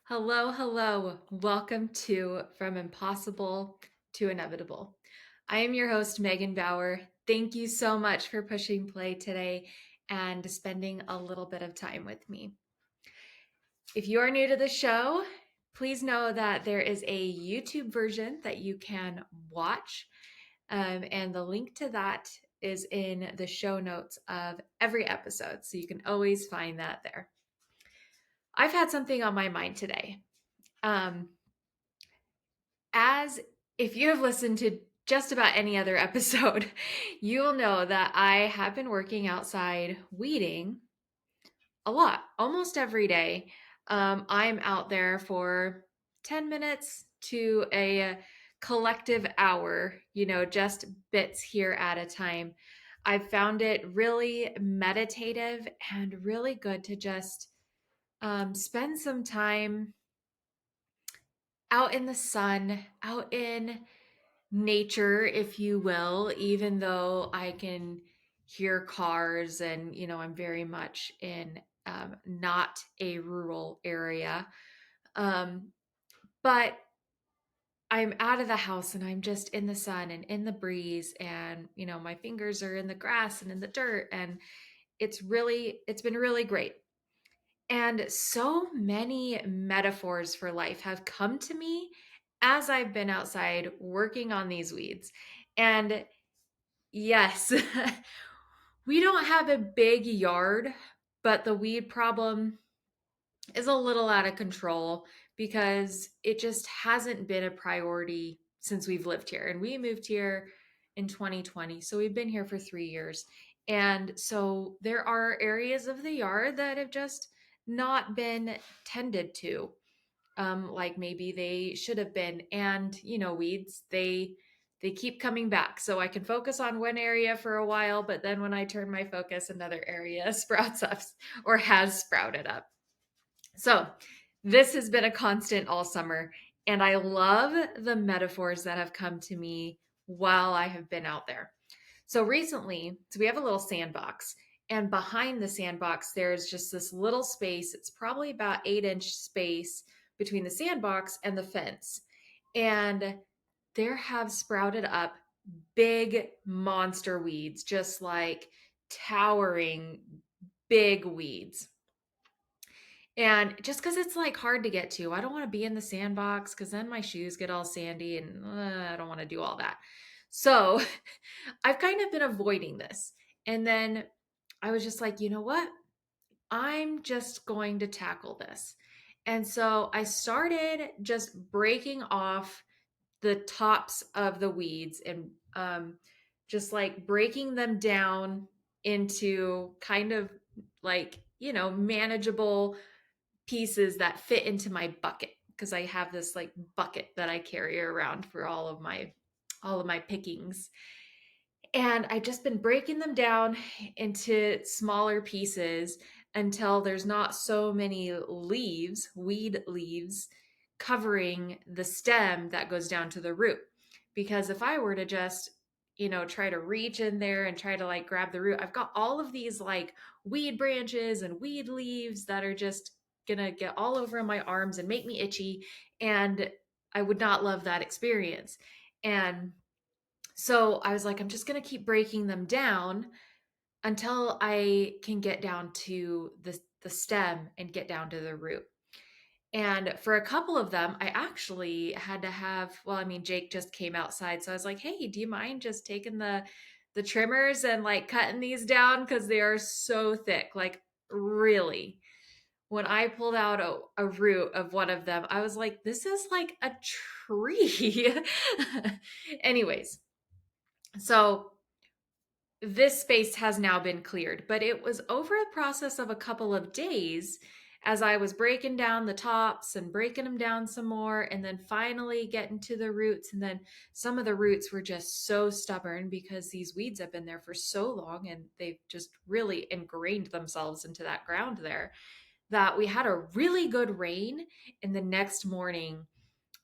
Hello, hello. Welcome to From Impossible to Inevitable. I am your host, Megan Bauer. Thank you so much for pushing play today and spending a little bit of time with me. If you are new to the show, please know that there is a YouTube version that you can watch, and the link to that is in the show notes of every episode, so you can always find that there. I've had something on my mind today. Um, as if you have listened to just about any other episode, you will know that I have been working outside weeding a lot, almost every day. I'm out there for 10 minutes to a collective hour, just bits here at a time. I've found it really meditative and really good to just spend some time out in the sun, out in nature, if you will, even though I can hear cars and, I'm very much in not a rural area. Um, but I'm out of the house and I'm just in the sun and in the breeze and, my fingers are in the grass and in the dirt. And it's been really great. And so many metaphors for life have come to me as I've been outside working on these weeds. And yes, we don't have a big yard, but the weed problem is a little out of control because it just hasn't been a priority since we've lived here. And we moved here in 2020. So we've been here for 3 years. And so there are areas of the yard that have just not been tended to, like maybe they should have been. And weeds, they keep coming back, so I can focus on one area for a while, but then when I turn my focus, another area sprouts up or has sprouted up. So this has been a constant all summer, and I love the metaphors that have come to me while I have been out there. So recently, we have a little sandbox, and behind the sandbox, there's just this little space. It's probably about 8-inch space between the sandbox and the fence. And there have sprouted up big monster weeds, just like towering big weeds. And just because it's like hard to get to, I don't want to be in the sandbox because then my shoes get all sandy and I don't want to do all that. So I've kind of been avoiding this. And then I was just like, you know what? I'm just going to tackle this. And so I started just breaking off the tops of the weeds and just like breaking them down into kind of like, manageable pieces that fit into my bucket because I have this like bucket that I carry around for all of my pickings. And I've just been breaking them down into smaller pieces until there's not so many leaves, weed leaves, covering the stem that goes down to the root. Because if I were to just, try to reach in there and try to like grab the root, I've got all of these like weed branches and weed leaves that are just gonna get all over my arms and make me itchy. And I would not love that experience. And so I was like, I'm just going to keep breaking them down until I can get down to the stem and get down to the root. And for a couple of them, I actually had to have, well, I mean, Jake just came outside. So I was like, hey, do you mind just taking the trimmers and like cutting these down? Because they are so thick. Like, really. When I pulled out a root of one of them, I was like, this is like a tree. Anyways, so this space has now been cleared, but it was over a process of a couple of days as I was breaking down the tops and breaking them down some more, and then finally getting to the roots. And then some of the roots were just so stubborn because these weeds have been there for so long and they've just really ingrained themselves into that ground there that we had a really good rain. And the next morning,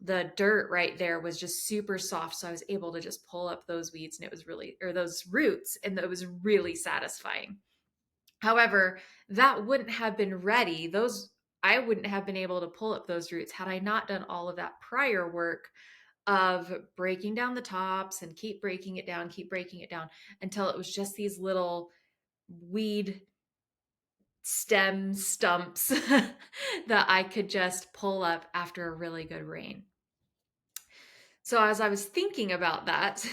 the dirt right there was just super soft. So I was able to just pull up those weeds and it was really, or those roots, and it was really satisfying. However, that wouldn't have been ready. Those I wouldn't have been able to pull up those roots had I not done all of that prior work of breaking down the tops and keep breaking it down until it was just these little weed stem stumps that I could just pull up after a really good rain. So as I was thinking about that,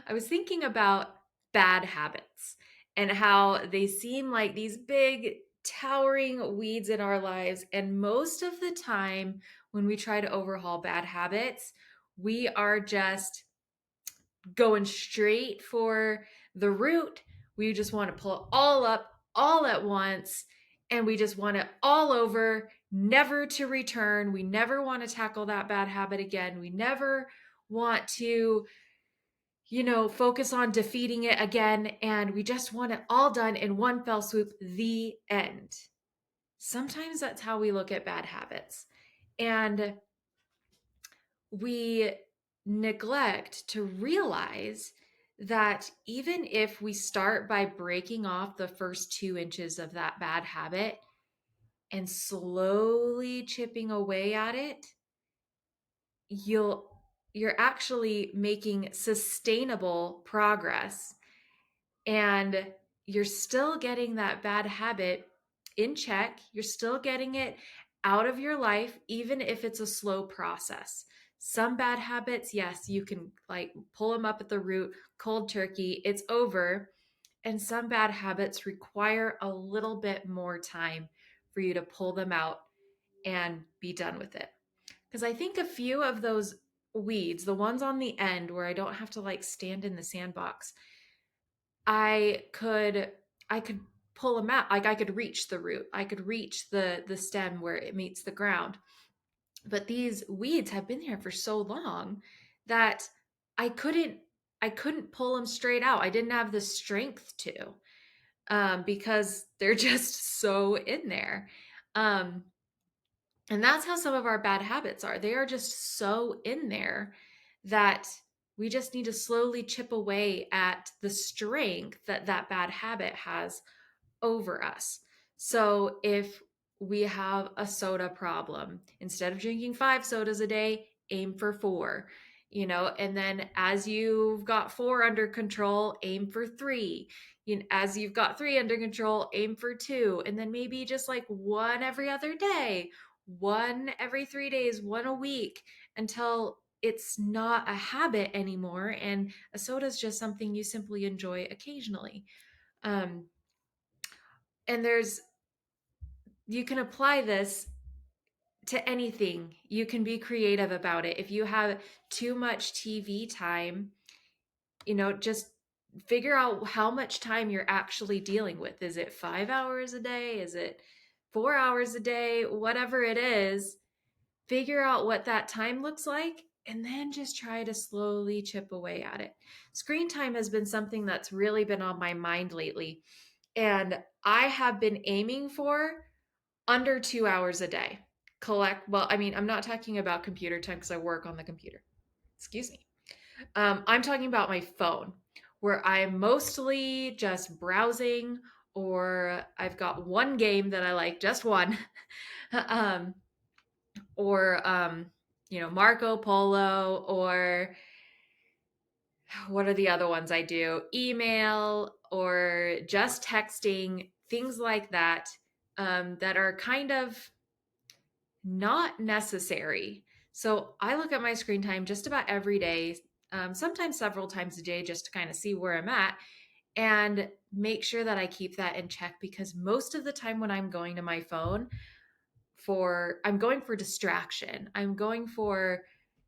I was thinking about bad habits and how they seem like these big towering weeds in our lives. And most of the time, when we try to overhaul bad habits, we are just going straight for the root. We just want to pull it all up all at once, and we just want it all over, never to return. We never want to tackle that bad habit again. We never want to, focus on defeating it again. And we just want it all done in one fell swoop, the end. Sometimes that's how we look at bad habits. And we neglect to realize that even if we start by breaking off the first 2 inches of that bad habit and slowly chipping away at it, you're actually making sustainable progress, and you're still getting that bad habit in check. You're still getting it out of your life, even if it's a slow process. Some bad habits, yes, you can like pull them up at the root, cold turkey, it's over. And some bad habits require a little bit more time for you to pull them out and be done with it. Because I think a few of those weeds, the ones on the end where I don't have to like stand in the sandbox, I could I could pull them out. Like I could reach the root. I could reach the stem where it meets the ground. But these weeds have been there for so long that I couldn't I couldn't pull them straight out. I didn't have the strength to, because they're just so in there. Um, and that's how some of our bad habits are. They are just so in there that we just need to slowly chip away at the strength that that bad habit has over us. So if we have a soda problem, instead of drinking 5 sodas a day, aim for 4. And then as you've got 4 under control, aim for 3. As you've got 3 under control, aim for 2. And then maybe just like one every other day, one every 3 days, one a week, until it's not a habit anymore. And a soda is just something you simply enjoy occasionally. Um, and you can apply this to anything. You can be creative about it. If you have too much TV time, just figure out how much time you're actually dealing with. Is it 5 hours a day? Is it 4 hours a day? Whatever it is, figure out what that time looks like and then just try to slowly chip away at it. Screen time has been something that's really been on my mind lately. And I have been aiming for under 2 hours a day. Well, I mean, I'm not talking about computer time because I work on the computer. Excuse me. I'm talking about my phone, where I'm mostly just browsing, or I've got one game that I like, just one, um, or Marco Polo, or what are the other ones I do? Email or just texting, things like that, that are kind of not necessary. So I look at my screen time just about every day, sometimes several times a day, just to kind of see where I'm at and make sure that I keep that in check, because most of the time when I'm going to my phone I'm going for distraction. I'm going for,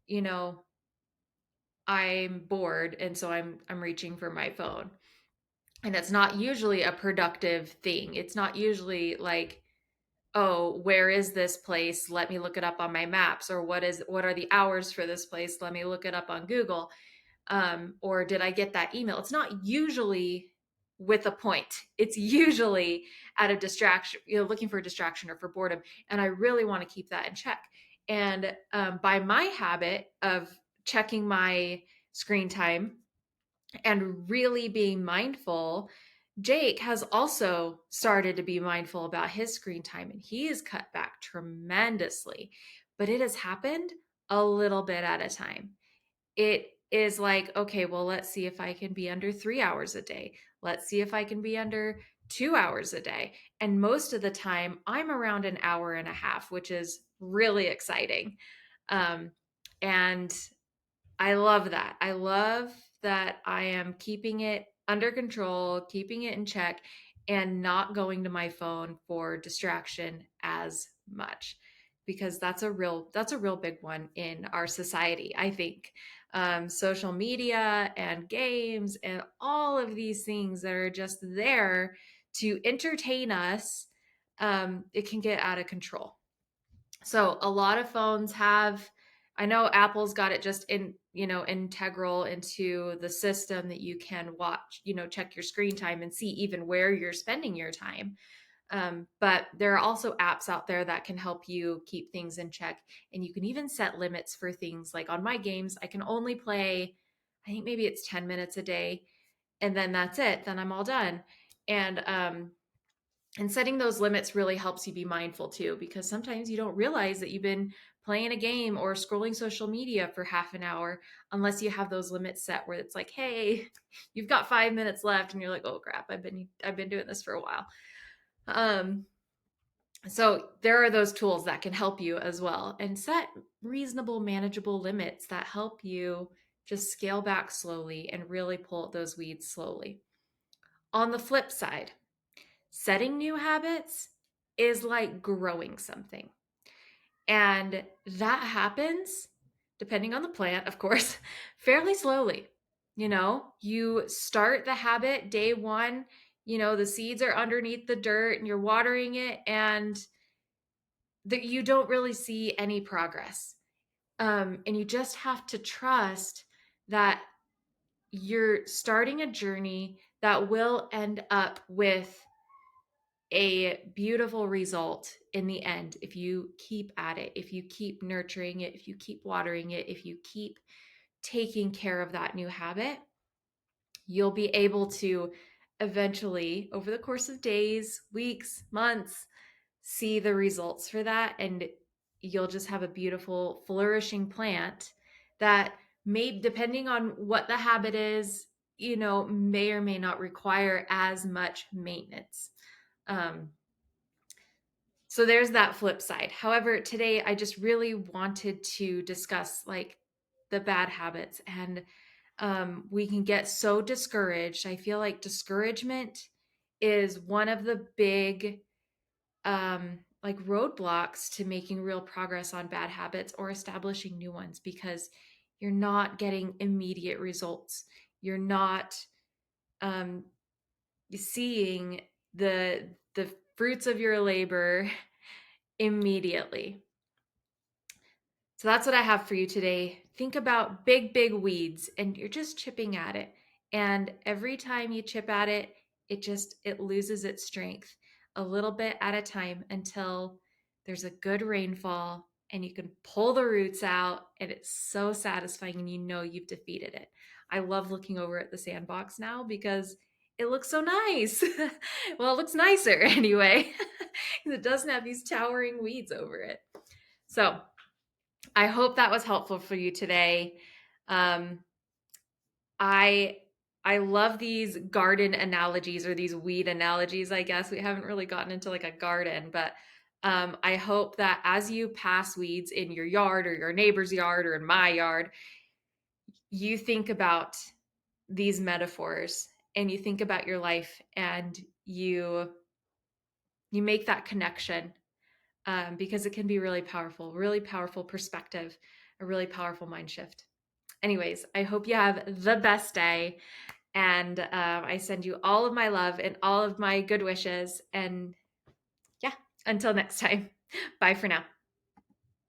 you know, I'm bored and so I'm reaching for my phone. And it's not usually a productive thing. It's not usually like, oh, where is this place? Let me look it up on my maps. Or what are the hours for this place? Let me look it up on Google. Or did I get that email? It's not usually with a point. It's usually out of distraction, looking for a distraction or for boredom. And I really want to keep that in check. And by my habit of checking my screen time and really being mindful, Jake has also started to be mindful about his screen time and he has cut back tremendously, but it has happened a little bit at a time. It is like, okay, well, let's see if I can be under 3 hours a day. Let's see if I can be under 2 hours a day. And most of the time, I'm around an hour and a half, which is really exciting. Um, and I love that. I love that I am keeping it under control, keeping it in check, and not going to my phone for distraction as much because that's a real big one in our society, I think. Social media and games and all of these things that are just there to entertain us, it can get out of control. So a lot of phones have, I know Apple's got it just in, integral into the system that you can watch, check your screen time and see even where you're spending your time. But there are also apps out there that can help you keep things in check. And you can even set limits for things like on my games, I can only play, I think maybe it's 10 minutes a day. And then that's it. Then I'm all done. And setting those limits really helps you be mindful too, because sometimes you don't realize that you've been playing a game or scrolling social media for half an hour unless you have those limits set where it's like, hey, you've got 5 minutes left, and you're like, oh crap, I've been doing this for a while. Um, so there are those tools that can help you as well, and set reasonable, manageable limits that help you just scale back slowly and really pull out those weeds slowly. On the flip side, setting new habits is like growing something. And that happens, depending on the plant, of course, fairly slowly. You start the habit day one, the seeds are underneath the dirt and you're watering it, and that you don't really see any progress. And you just have to trust that you're starting a journey that will end up with a beautiful result in the end if you keep at it, if you keep nurturing it, if you keep watering it, if you keep taking care of that new habit. You'll be able to eventually, over the course of days, weeks, months, see the results for that. And you'll just have a beautiful, flourishing plant that may, depending on what the habit is, may or may not require as much maintenance. Um, so there's that flip side. However, today I just really wanted to discuss like the bad habits, and we can get so discouraged. I feel like discouragement is one of the big like roadblocks to making real progress on bad habits or establishing new ones, because you're not getting immediate results. You're not um, seeing the fruits of your labor immediately. So that's what I have for you today. Think about big, big weeds and you're just chipping at it. And every time you chip at it, it loses its strength a little bit at a time until there's a good rainfall and you can pull the roots out, and it's so satisfying and you've defeated it. I love looking over at the sandbox now because it looks so nice. Well, it looks nicer anyway. It doesn't have these towering weeds over it. So I hope that was helpful for you today. Um, I I love these garden analogies, or these weed analogies. I guess we haven't really gotten into like a garden, but I hope that as you pass weeds in your yard or your neighbor's yard or in my yard, you think about these metaphors and you think about your life, and you make that connection, because it can be really powerful perspective, a really powerful mind shift. Anyways, I hope you have the best day. And I send you all of my love and all of my good wishes. And yeah, until next time, bye for now.